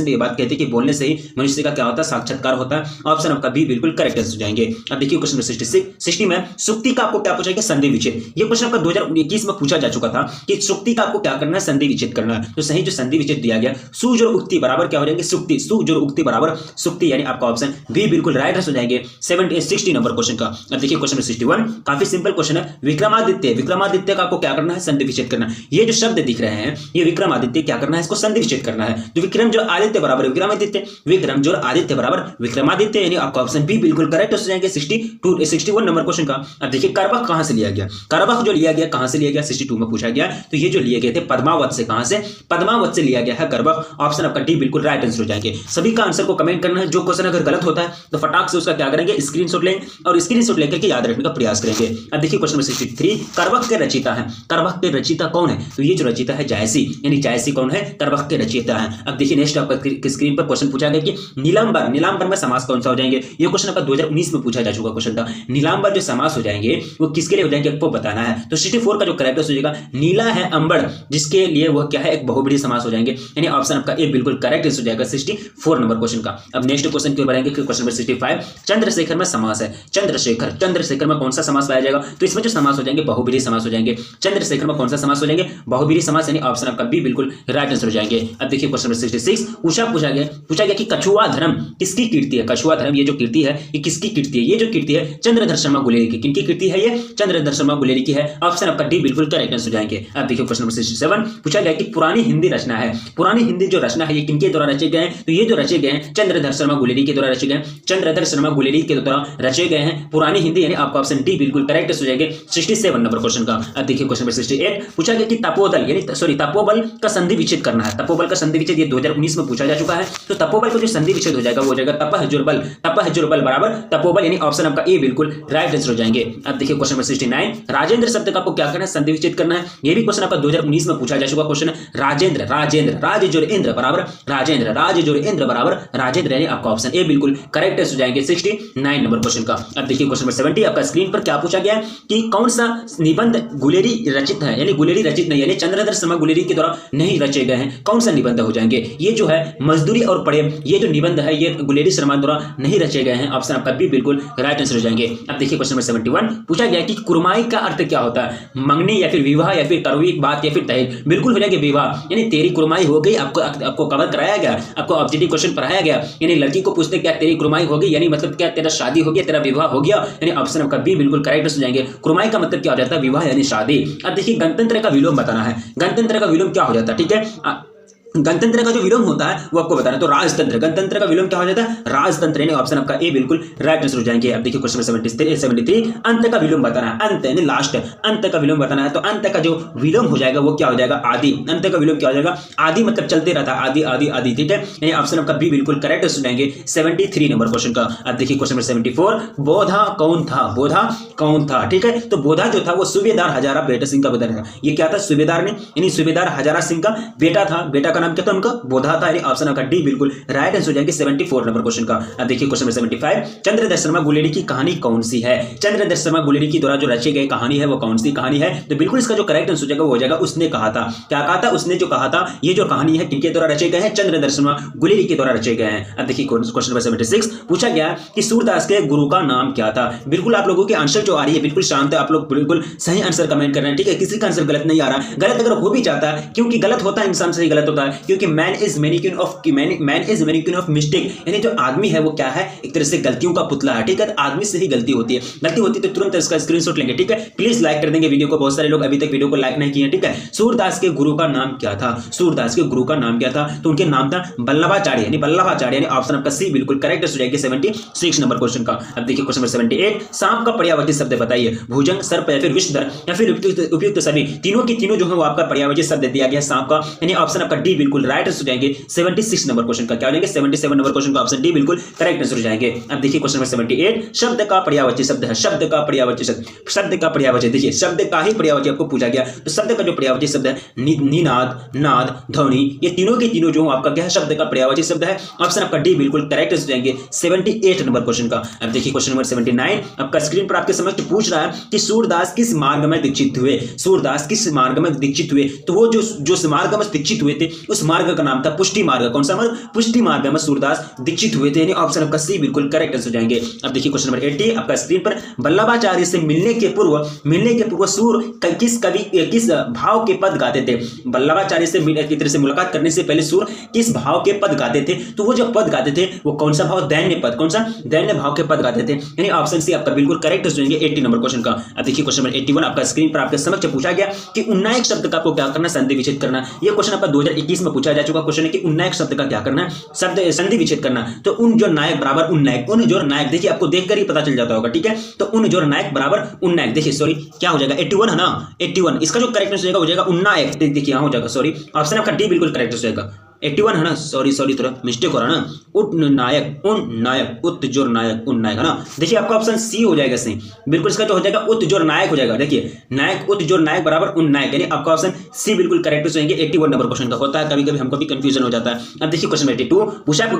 ने ये बात कही थी कि बोलने से ही मनुष्य का क्या होता है, साक्षात्कार होता है। ऑप्शन आपका बी बिल्कुल करेक्ट हो जाएंगे। अब देखिए क्वेश्चन नंबर 60 में सुक्ति का आपको क्या पूछा गया, संधि विच्छेद। ये क्वेश्चन आपका 2021 में पूछा जा चुका था कि सुक्ति का आपको क्या करना है, संधि विच्छेद करना है। तो सही जो संधि विच्छेद दिया गया, सु जोड़ उक्ति बराबर क्या हो जाएंगे, सुक्ति, सु जोड़ उक्ति बराबर सुक्ति, यानी आपका ऑप्शन बी बिल्कुल राइट हो जाएंगे 60 नंबर क्वेश्चन का। अब देखिए क्वेश्चन नंबर 61 काफी सिंपल क्वेश्चन है, विक्रमादित्य का आपको क्या करना है, संधि विच्छेद करना है। ये जो शब्द दिख रहे हैं ये विक्रमादित्य क्या करना है, इसको संधि विच्छेद करना है। तो विक्रम जोड़ आदित्य बराबर विक्रमादित्य, विक्रम जोड़ आदित्य बराबर विक्रमादित्य, यानी आपका ऑप्शन ऑप्शन बी बिल्कुल करेक्ट हो जाएंगे 61 नंबर क्वेश्चन का। अब देखिए करबख कहां से लिया गया, करबख जो लिया गया कहां से लिया गया 62 में पूछा गया, तो ये जो लिए गए थे पद्मावत से, कहां से, पद्मावत से लिया गया है करबख। ऑप्शन आपका डी बिल्कुल राइट आंसर हो जाएंगे। सभी का आंसर को कमेंट करना है, जो क्वेश्चन अगर गलत होता है तो फटाक से उसका क्या करेंगे, स्क्रीनशॉट लेंगे और स्क्रीनशॉट लेकर के याद रखने का प्रयास करेंगे। अब देखिए क्वेश्चन नंबर 63, करबख के रचयिता है, करबख के रचयिता कौन है, तो ये जो रचयिता है जायसी, यानी जायसी कौन है, करबख के रचयिता है। अब देखिए नेक्स्ट आपका स्क्रीन पर क्वेश्चन पूछा गया कि नीलांबर, नीलांबर में समास कौन सा हो जाएंगे। ये क्वेश्चन आपका 2019 में पूछा जा चुका क्वेश्चन था। नीलांबर जो समास हो जाएंगे वो किसके लिए हो जाएंगे आपको बताना है। तो 64 का जो करेक्ट हो जाएगा नीला है अंबर, जिसके लिए वह क्या है, एक बहुब्रीहि समास हो जाएंगे, यानी ऑप्शन आपका ए बिल्कुल करेक्ट हो जाएगा 64 नंबर क्वेश्चन का। अब नेक्स्ट क्वेश्चन की ओर बढ़ेंगे, क्वेश्चन नंबर 65, चंद्रशेखर में समास है, चंद्रशेखर, चंद्रशेखर में कौन सा समास पाया जाएगा, तो इसमें जो समास हो जाएंगे बहुब्रीहि समास हो जाएंगे। चंद्रशेखर में कौन सा समास हो जाएंगे, बहुब्रीहि समास, यानी ऑप्शन आपका बी बिल्कुल राइट आंसर हो जाएंगे। अब देखिए क्वेश्चन नंबर 66 पूछा गया कि कछुआ धर्म किसकी कीर्ति है, कछुआ धर्म ये जो कीर्ति है ये किसकी कीर्ति है, ये जो कीर्ति है चंद्रधर शर्मा गुलेरी की, किनकी कीर्ति है, ये चंद्रधर शर्मा गुलेरी की है। ऑप्शन आपका डी बिल्कुल करेक्ट आंसर हो जाएंगे। अब देखिए क्वेश्चन नंबर 67 पूछा गया कि पुरानी हिंदी रचना है, पुरानी हिंदी जो रचना है ये किनके द्वारा रचे गए हैं, तो ये जो रचे गए हैं चंद्रधर शर्मा गुलेरी के द्वारा रचे गए हैं, चंद्रधर शर्मा गुलेरी के द्वारा रचे गए हैं पुरानी हिंदी, यानी आपका ऑप्शन डी बिल्कुल करेक्ट हो जाएंगे 67 नंबर क्वेश्चन का। अब देखिए क्वेश्चन नंबर 68 पूछा गया कि तपोदल यानी तपोबल का संधि विच्छेद करना है, तपोबल का संधि विच्छेद ये 2019 में पूछा जा चुका है। तो तपोबल का जो संधि विच्छेद हो जाएगा वो हो जाएगा तपहजुर्बल, तपहजुर्बल बराबर तपोबल, यानी ऑप्शन आपका ए बिल्कुल राइट आंसर हो जाएंगे। अब देखिए क्वेश्चन नंबर 69 राजेंद्र शब्द का आपको क्या करना है, संधि विच्छेद करना है। ये भी क्वेश्चन आपका 2019 में पूछा जा चुका क्वेश्चन है। राजेंद्र, राजेंद्र, राज जोड़ इंद्र बराबर राजेंद्र, राज जोड़ इंद्र बराबर राजेंद्र, यानी आपका ऑप्शन ए बिल्कुल करेक्ट हो जाएंगे 69 नंबर क्वेश्चन का। अब देखिए क्वेश्चन नंबर 70 आपका स्क्रीन पर क्या पूछा गया है कि कौन सा निबंध गुलेरी रचित है, यानी गुलेरी रचित नहीं, यानी चंद्रधर शर्मा गुलेरी के द्वारा नहीं रचे गए हैं, कौन सा निबंध हो जाएंगे। ये जो है मजदूरी और प्रेम, ये जो निबंध है ये गुलेरी शर्मा द्वारा नहीं रचे गए हैं, ऑप्शन आपका बी बिल्कुल राइट आंसर हो जाएंगे। अब देखिए क्वेश्चन नंबर 71 पूछा गया कि कुरमाई का अर्थ क्या होता है, मंगनी या फिर विवाह या फिर कड़वी बात या फिर दहेज, बिल्कुल हो जाएगा विवाह, यानी तेरी कुरमाई हो गई, आपको कवर कराया गया, आपको ऑब्जेक्टिव क्वेश्चन पढ़ाया गया, यानी लड़की को पूछते क्या तेरी कुरमाई हो गई, यानी मतलब क्या तेरा शादी हो गया, तेरा विवाह हो गया, यानी ऑप्शन आपका बी बिल्कुल करेक्ट हो जाएंगे। कुरमाई का मतलब क्या हो जाता है, विवाह यानी शादी। अब देखिए गणतंत्र का विलोम बताना है, गणतंत्र का विलोम क्या हो जाता है, ठीक है, गणतंत्र का जो विलोम होता है वो आपको बताना है। तो राजतंत्र, गणतंत्र का विलोम क्या हो जाता है, राजतंत्र, यानी ऑप्शन आपका ए बिल्कुल राइट आंसर हो जाएंगे। अब देखिए क्वेश्चन 73 अंत का विलोम बताना है, अंत यानी लास्ट, अंत का विलोम बताना है। तो अंत का जो विलोम हो जाएगा वो क्या हो जाएगा, आदि, अंत का विलोम क्या हो जाएगा, आदि, मतलब चलते रहता है, आदि आदि आदि, ठीक है, यानी ऑप्शन आपका बी बिल्कुल करेक्ट हो जाएंगे 73 नंबर क्वेश्चन का। अब देखिए क्वेश्चन नंबर 74 बोधा कौन था, बोधा कौन था, ठीक है, तो बोधा जो था वो सूबेदार हजारा बेटा सिंह का बेटा था। ये क्या था, सूबेदार ने, यानी सूबेदार हजारा सिंह का बेटा था, बेटा का नाम क्या था उनका, बोधा था, यानी ऑप्शन आपका डी बिल्कुल राइट आंसर हो जाएंगे 74 नंबर क्वेश्चन का। अब देखिए क्वेश्चन नंबर 75 चंद्रधर शर्मा गुलेरी की कहानी कौन सी है, चंद्रधर शर्मा गुलेरी की द्वारा जो रची गई कहानी है वो कौन सी कहानी है, तो बिल्कुल इसका जो करेक्ट आंसर हो जाएगा वो हो जाएगा उसने कहा था। क्या कहा था, उसने जो कहा था, ये जो कहानी है किनके द्वारा रचे गए हैं, चंद्रधर शर्मा गुलेरी के द्वारा रचे गए हैं। अब देखिए क्वेश्चन नंबर 76 पूछा गया कि सूरदास के गुरु का नाम क्या था। बिल्कुल आप लोगों के आंसर जो आ रही है बिल्कुल शांत है, आप लोग बिल्कुल सही आंसर कमेंट कर रहे हैं, ठीक है, किसी का आंसर गलत नहीं आ रहा, गलत अगर हो भी जाता है, क्योंकि गलत होता है इंसान से ही गलत होता है, क्योंकि मैन इज मैनिक्यून ऑफ मिस्टेक, यानी जो आदमी है वो क्या है, एक तरह से गलतियों का पुतला है, ठीक है, आदमी से ही गलती होती है, गलती होती है तो तुरंत इसका स्क्रीनशॉट लेंगे, ठीक है, प्लीज लाइक कर देंगे वीडियो को, बहुत सारे लोग अभी तक वीडियो को लाइक नहीं किए, ठीक है। सूरदास के गुरु का नाम क्या था, सूरदास के गुरु का नाम क्या था, तो उनके नाम था वल्लभाचार्य, यानी वल्लभाचार्य, यानी ऑप्शन आपका सी बिल्कुल करेक्ट हो जाएगा 76 नंबर क्वेश्चन का। अब देखिए क्वेश्चन नंबर 78 सांप का पर्यायवाची शब्द बताइए, भुजंग, सर्प या फिर विषधर या फिर उपयुक्त सभी, तीनों की तीनों जो है वो आपका पर्यायवाची शब्द दिया गया सांप का, यानी ऑप्शन आपका डी बिल्कुल राइट हो जाएंगे 76 नंबर क्वेश्चन का। क्या हो जाएंगे 77 नंबर क्वेश्चन का ऑप्शन डी बिल्कुल करेक्ट आंसर हो जाएंगे। अब देखिए क्वेश्चन नंबर 78 शब्द का पर्यायवाची शब्द है, शब्द का पर्यायवाची शब्द, शब्द का पर्यायवाची, देखिए शब्द का ही पर्यायवाची आपको पूछा गया, तो शब्द का जो पर्यायवाची शब्द है निनाद, नाद, ध्वनि, ये तीनों के तीनों जो आपका क्या है शब्द का पर्यायवाची शब्द है, ऑप्शन आपका डी बिल्कुल करेक्ट हो जाएंगे 78 नंबर क्वेश्चन का। अब देखिए क्वेश्चन नंबर 79 आपका स्क्रीन पर आपके समक्ष पूछ रहा है कि सूरदास किस मार्ग में दीक्षित हुए, सूरदास किस मार्ग में दीक्षित हुए, तो वो जो मार्ग में दीक्षित हुए थे उस मार्ग का नाम था पुष्टि मार्ग। कौन सा मार्ग, पुष्टि मार्ग में सूरदास दीक्षित हुए थे, यानी ऑप्शन आपका सी बिल्कुल करेक्ट हो जाएंगे। अब देखिए क्वेश्चन नंबर 80 आपका स्क्रीन पर वल्लभाचार्य से मिलने के पूर्व सूर किस भाव के पद गाते थे, वल्लभाचार्य से की तरह से मुलाकात करने से पहले सूर किस भाव के पद गाते थे, तो वो जो पद गाते थे वो कौन सा भाव, दैन्य पद, कौन सा दैन्य भाव के पद गाते थे, यानी ऑप्शन सी आपका बिल्कुल करेक्ट हो जाएंगे 80 नंबर क्वेश्चन का। अब देखिए क्वेश्चन नंबर 81 आपका स्क्रीन पर आपके समक्ष पूछा गया कि उन्नायक शब्द का आपको क्या करना, संधि विच्छेद करना। ये क्वेश्चन आपका 2021 20 में पूछा जा चुका क्वेश्चन है कि उन्नायक शब्द का क्या करना है, शब्द संधि विच्छेद करना। तो उन जो नायक बराबर उन्नायक, उन जो नायक, देखिए आपको देखकर ही पता चल जाता होगा, ठीक है। तो उन जो नायक बराबर उन्नायक, देखिए सॉरी क्या हो जाएगा 81 है ना, 81 इसका जो करेक्ट आंसर हो जाएगा उन्नायक। देखिए यहाँ हो जाएगा, सॉरी ऑप्शन आपका डी बिल्कुल करेक्ट हो जाएगा, 81 है ना, सॉरी थोड़ा मिस्टेक हो रहा है ना, उन्नायक उन्नायक उत्तजोर नायक उन्नायक है ना। देखिए आपका ऑप्शन सी हो जाएगा सही, बिल्कुल इसका जो हो जाएगा उत्तजोर नायक हो जाएगा। देखिए नायक उत्तजोर नायक बराबर उन्नायक, यानी आपका ऑप्शन सी बिल्कुल करेक्ट हो जाएंगे। 81 नंबर क्वेश्चन का होता है, कभी कभी हमको भी कंफ्यूजन हो जाता है। अब देखिए क्वेश्चन 82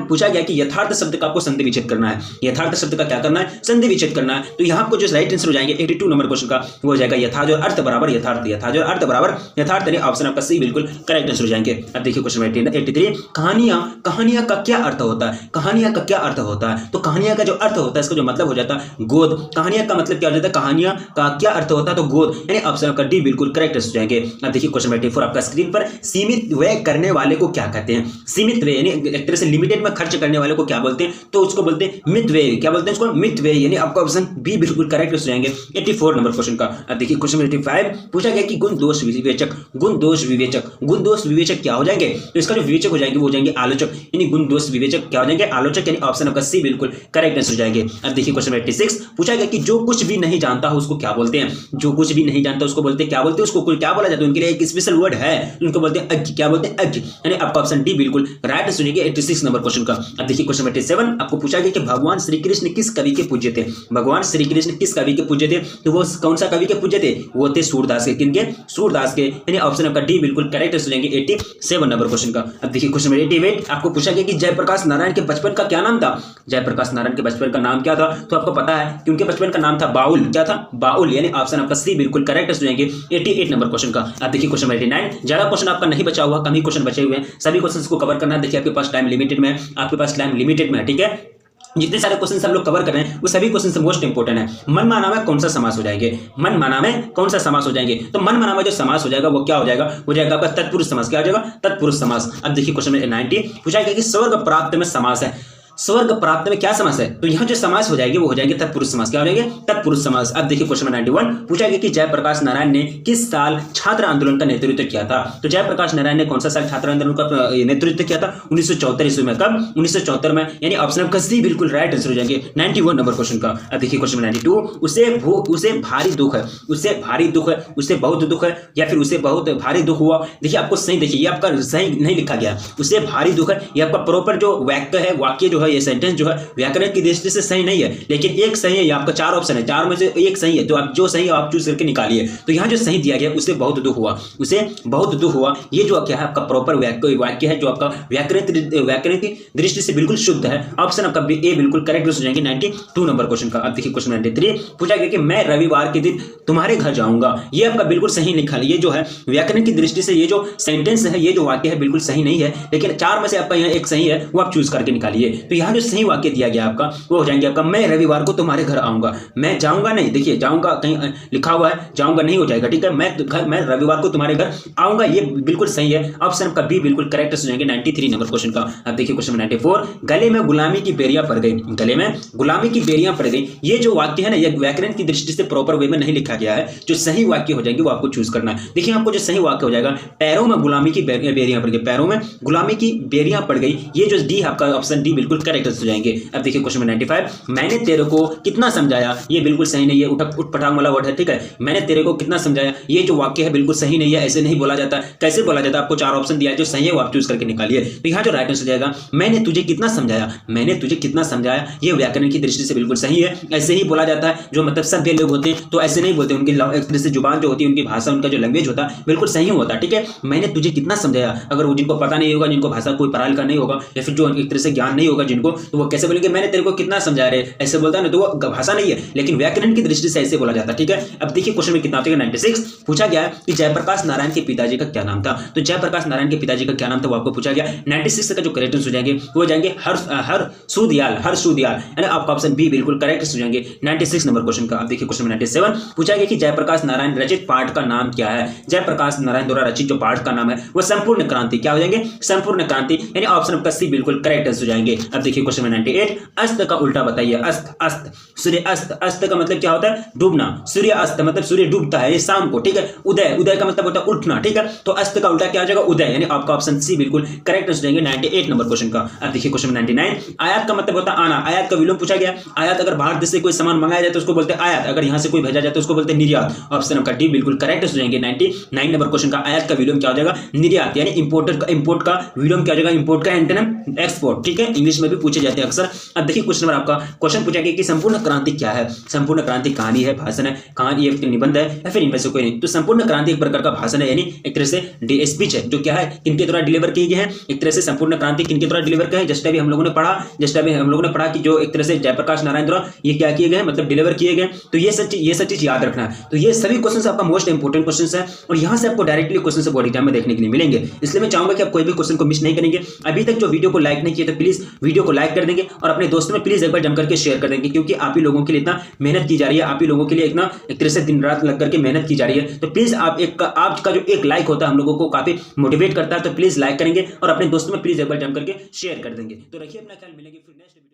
पूछा गया कि यथार्थ शब्द का आपको संधि विच्छेद करना है, यथार्थ शब्द का क्या करना है, संधि विच्छेद करना है। तो यहाँ आपको जो राइट आंसर हो जाएंगे 82 नंबर क्वेश्चन का वो हो जाएगा यथार्थ और अर्थ बराबर यथार्थ, यथार्थ और अर्थ बराबर यथार्थ, यानी ऑप्शन आपका सी बिल्कुल करेक्ट आंसर हो जाएंगे। अब देखिए क्वेश्चन 83 कहानियां का क्या अर्थ होता है, कहानियां का क्या अर्थ होता है। तो कहानियां का जो अर्थ होता है इसका जो मतलब हो जाता है गोद, कहानियां का मतलब क्या हो जाता है, कहानियां का क्या अर्थ होता है तो गोद, यानी ऑप्शन आपका डी बिल्कुल करेक्ट हो जाएंगे। अब देखिए क्वेश्चन 84 आपका स्क्रीन पर, सीमित व्यय करने वाले को क्या कहते हैं, सीमित व्यय यानी एक तरह से लिमिटेड में खर्च करने वाले को क्या बोलते हैं, तो उसको बोलते हैं मित व्यय, क्या बोलते हैं उसको मित व्यय, यानी आपका ऑप्शन बी बिल्कुल करेक्ट हो जाएंगे 84 नंबर क्वेश्चन का। अब देखिए क्वेश्चन 85 पूछा गया कि गुण दोष विवेचक, गुण दोष विवेचक, गुण दोष विवेचक क्या हो जाएंगे, तो इसका जो विवेचक हो जाएंगे वो हो जाएंगे आलोचक, यानी गुण दोष विवेचक क्या हो जाएंगे आलोचक, यानी ऑप्शन आपका सी बिल्कुल करेक्ट आंसर हो जाएंगे। अब देखिए क्वेश्चन 86 पूछा गया कि जो कुछ भी नहीं जानता हो उसको क्या बोलते हैं, जो कुछ भी नहीं जानता उसको बोलते हैं क्या बोलते हैं, उसको क्या बोला जाता है, उनके लिए एक स्पेशल वर्ड है, उनको बोलते हैं अज्ञ, क्या बोलते हैं अज्ञ, यानी आपका ऑप्शन डी बिल्कुल राइट आंसर हो जाएगा 86 नंबर क्वेश्चन का। अब देखिए क्वेश्चन 87 आपको पूछा गया कि भगवान श्री कृष्ण किस कवि के पूज्य थे, भगवान श्री कृष्ण किस कवि के पूज्य थे, तो वो कौन सा कवि के पूज्य थे, वो थे सूरदास के, किनके, सूरदास के, यानी ऑप्शन आपका डी बिल्कुल करेक्ट आंसर हो जाएंगे 87 नंबर क्वेश्चन का। अब देखिए क्वेश्चन 88 आपको पूछा गया कि जयप्रकाश नारायण के बचपन का क्या नाम था, जयप्रकाश नारायण के बचपन का नाम क्या था, तो आपको पता है कि उनके बचपन का नाम था बाउल, क्या था बाउल, यानी ऑप्शन आपका सी बिल्कुल करेक्ट हो जाएंगे 88 नंबर क्वेश्चन का। अब देखिए क्वेश्चन 89 ज्यादा क्वेश्चन आपका नहीं बचा हुआ, कम ही क्वेश्चन बचे हुए हैं, सभी क्वेश्चंस को कवर करना है। देखिए आपके पास टाइम लिमिटेड में है, आपके पास टाइम लिमिटेड में है, ठीक है। जितने सारे क्वेश्चन सब लोग कवर कर रहे हैं वो सभी क्वेश्चन मोस्ट इंपोर्टेंट है। मन माना में कौन सा समास हो जाएंगे, मन माना में कौन सा समास हो जाएंगे, तो मन माना में जो समास हो जाएगा वो क्या हो जाएगा, हो जाएगा आपका तत्पुरुष समास, क्या हो जाएगा तत्पुरुष समास। अब देखिए क्वेश्चन 90 पूछा गया कि स्वर्ग प्राप्त में समास है, स्वर्ग प्राप्त में क्या समास है, तो यहाँ जो समास हो जाएगी वो हो जाएंगे तत्पुरुष समास, क्या हो जाएंगे तत्पुरुष समास। अब देखिए क्वेश्चन 91 पूछा गया कि जयप्रकाश नारायण ने किस साल छात्र आंदोलन का नेतृत्व किया था, तो जयप्रकाश नारायण ने कौन सा साल छात्र आंदोलन का नेतृत्व किया था, 1974 ईस्वी में, कब 1974 में, यानी ऑप्शन आपका सी बिल्कुल राइट आंसर हो जाएंगे 91 नंबर क्वेश्चन का। अब देखिए क्वेश्चन 92 उसे भारी दुख है, उसे भारी दुख है, उसे बहुत दुख है, या फिर उसे बहुत भारी दुख हुआ। देखिए आपको सही, देखिए ये आपका सही नहीं लिखा गया, उसे भारी दुख है, ये आपका प्रॉपर जो वाक्य है, वाक्य जो है, ये सेंटेंस जो है व्याकरण की दृष्टि से सही नहीं है, लेकिन एक सही है, ये आपका 4 ऑप्शन है, 4 में से एक सही है, तो आप जो सही है आप चूज करके निकालिए। तो यहाँ जो सही दिया गया उसे बहुत दुख हुआ, उसे बहुत दुख हुआ, ये जो क्या है आपका प्रॉपर वाक्य है, जो आपका व्याकरण की दृष्टि से बिल्कुल शुद्ध है, ऑप्शन आपका ए बिल्कुल करेक्ट हो जाएंगे 92 नंबर क्वेश्चन का। अब देखिए क्वेश्चन 93 पूछा गया कि मैं रविवार के दिन तुम्हारे घर जाऊंगा, ये आपका बिल्कुल सही लिखा है, ये जो है व्याकरण की दृष्टि से ये जो सेंटेंस है, ये जो वाक्य है बिल्कुल सही नहीं है, लेकिन 4 में से आपका यहाँ एक सही है, वो आप चूज करके निकालिए। तो यहाँ जो सही वाक्य दिया गया आपका वो हो जाएंगे आपका मैं रविवार को तुम्हारे घर आऊंगा, मैं जाऊंगा नहीं, देखिए जाऊंगा कहीं लिखा हुआ है, जाऊंगा नहीं हो जाएगा, ठीक है, मैं रविवार को तुम्हारे घर आऊंगा, ये बिल्कुल सही है, ऑप्शन आपका बी बिल्कुल करेक्ट हो जाएंगे 93 नंबर क्वेश्चन का। अब देखिए क्वेश्चन 94 गले में गुलामी की बेरियां पड़ गई, गले में गुलामी की बेरियां पड़ गई, ये जो वाक्य है ना, ये व्याकरण की दृष्टि से प्रॉपर वे में नहीं लिखा गया है, जो सही वाक्य हो जाएंगे वो आपको चूज करना है। देखिए आपको जो सही वाक्य हो जाएगा पैरों में गुलामी की बेरियां पड़ गई, पैरों में गुलामी की बेरियां पड़ गई, ये जो डी आपका ऑप्शन डी बिल्कुल करेक्ट हो जाएंगे। अब देखिए क्वेश्चन 95 मैंने तेरे को कितना समझाया, ये बिल्कुल सही नहीं है, उठपटांग वाला वर्ड है, ठीक है, मैंने तेरे को कितना समझाया, ये जो वाक्य है बिल्कुल सही नहीं है, ऐसे नहीं बोला जाता। कैसे बोला जाता है, आपको 4 ऑप्शन दिया है, जो सही है वो आप चूज करके निकालिए। तो यहाँ जो राइट आंसर जाएगा मैंने तुझे कितना समझाया, मैंने तुझे कितना समझाया, ये व्याकरण की दृष्टि से बिल्कुल सही है, ऐसे ही बोला जाता है। जो मतलब सभ्य लोग होते हैं तो ऐसे नहीं बोलते, उनकी एक तरह से जुबान जो होती है, उनकी भाषा, उनका जो लैंग्वेज होता है बिल्कुल सही होता है, ठीक है। मैंने तुझे कितना समझाया, अगर वो जिनको पता नहीं होगा, जिनको भाषा कोई पढ़ा लिखा नहीं होगा, या फिर जो एक तरह से ज्ञान नहीं होगा जिनको, तो वो कैसे बोलेंगे मैंने तेरे को कितना समझा रहे, ऐसे बोलता है ना, तो वो भाषा नहीं है, लेकिन व्याकरण की दृष्टि से ऐसे बोला जाता है, ठीक है। अब देखिए क्वेश्चन में कितना आता है 96 पूछा गया कि जयप्रकाश नारायण के पिताजी का क्या नाम था, तो जयप्रकाश नारायण के पिताजी का क्या नाम था वो आपको पूछा गया। 96 का जो करेक्ट आंसर हो जाएंगे वो हो जाएंगे हरसुदयाल, यानी आपका ऑप्शन बी बिल्कुल करेक्ट हो जाएंगे 96 नंबर क्वेश्चन का। अब देखिए क्वेश्चन 97 पूछा गया कि जयप्रकाश नारायण रचित पाठ का नाम क्या है, जयप्रकाश नारायण द्वारा रचित जो पाठ का नाम है वो संपूर्ण क्रांति, क्या हो जाएंगे संपूर्ण क्रांति, यानी ऑप्शन आपका सी बिल्कुल करेक्ट आंसर हो जाएंगे। अब अब देखिए क्वेश्चन नंबर 98, अस्त का उल्टा बताइए। अस्त, अस्त, सूर्य अस्त, अस्त का मतलब क्या होता है? डूबना। सूर्य अस्त मतलब सूर्य डूबता है, ये शाम को, ठीक है। उदय, उदय का मतलब होता है उठना, ठीक है। तो अस्त का उल्टा क्या आ जाएगा? उदय, यानी आपका ऑप्शन सी बिल्कुल करेक्ट हो जाएंगे 98 नंबर क्वेश्चन का। अब देखिए क्वेश्चन 99, आयात का मतलब होता है आना। आयात का विलोम पूछा गया। आयात अगर भारत देश से कोई सामान मंगाया जाए तो उसको बोलते हैं आयात, अगर यहां से कोई भेजा जाए तो उसको बोलते हैं निर्यात। ऑप्शन आपका डी बिल्कुल करेक्ट हो जाएंगे 99 नंबर क्वेश्चन का। आयात का विलोम क्या हो जाएगा? निर्यात, यानी इंपोर्ट का विलोम क्या हो जाएगा? इंपोर्ट का एंटोनिम एक्सपोर्ट, ठीक है। इंग्लिश में भी पूछे जाते हैं अक्सर। अब देखिए क्वेश्चन नंबर आपका, क्वेश्चन पूछा गया कि संपूर्ण क्रांति क्या है? संपूर्ण क्रांति कहानी है, भाषण है, कहानी, ये निबंध है, या फिर इनमें से कोई नहीं। तो संपूर्ण क्रांति एक प्रकार का भाषण है, यानी एक तरह से स्पीच है, जो क्या है, किनके द्वारा डिलीवर की गई है। एक तरह से संपूर्ण क्रांति किनके द्वारा डिलीवर किया है? जस्ट अभी हम लोगों ने पढ़ा कि जो एक तरह से जयप्रकाश नारायण द्वारा ये क्या किए गए, मतलब डिलीवर किए गए। तो ये सब चीज याद रखना है। तो ये सभी क्वेश्चन आपका मोस्ट इंपोर्टेंट क्वेश्चन है, और यहाँ से आपको डायरेक्टली क्वेश्चन बॉडी एग्जाम में देखने के लिए मिलेंगे। इसलिए मैं चाहूंगा कि आप कोई भी क्वेश्चन को मिस नहीं करेंगे। अभी तक जो वीडियो को लाइक नहीं किया तो प्लीज वीडियो को लाइक कर देंगे, और अपने दोस्तों में प्लीज एक बार जम करके शेयर कर देंगे, क्योंकि आप ही लोगों के लिए इतना मेहनत की जा रही है, आप ही लोगों के लिए इतना एक तरह से दिन रात लग करके मेहनत की जा रही है। तो प्लीज आपका जो एक लाइक होता है हम लोगों को काफी मोटिवेट करता है। तो प्लीज लाइक करेंगे और अपने दोस्तों में प्लीज एक बार जम करके शेयर कर देंगे। तो रखिए अपना ख्याल, मिलेंगे फिर नेक्स्ट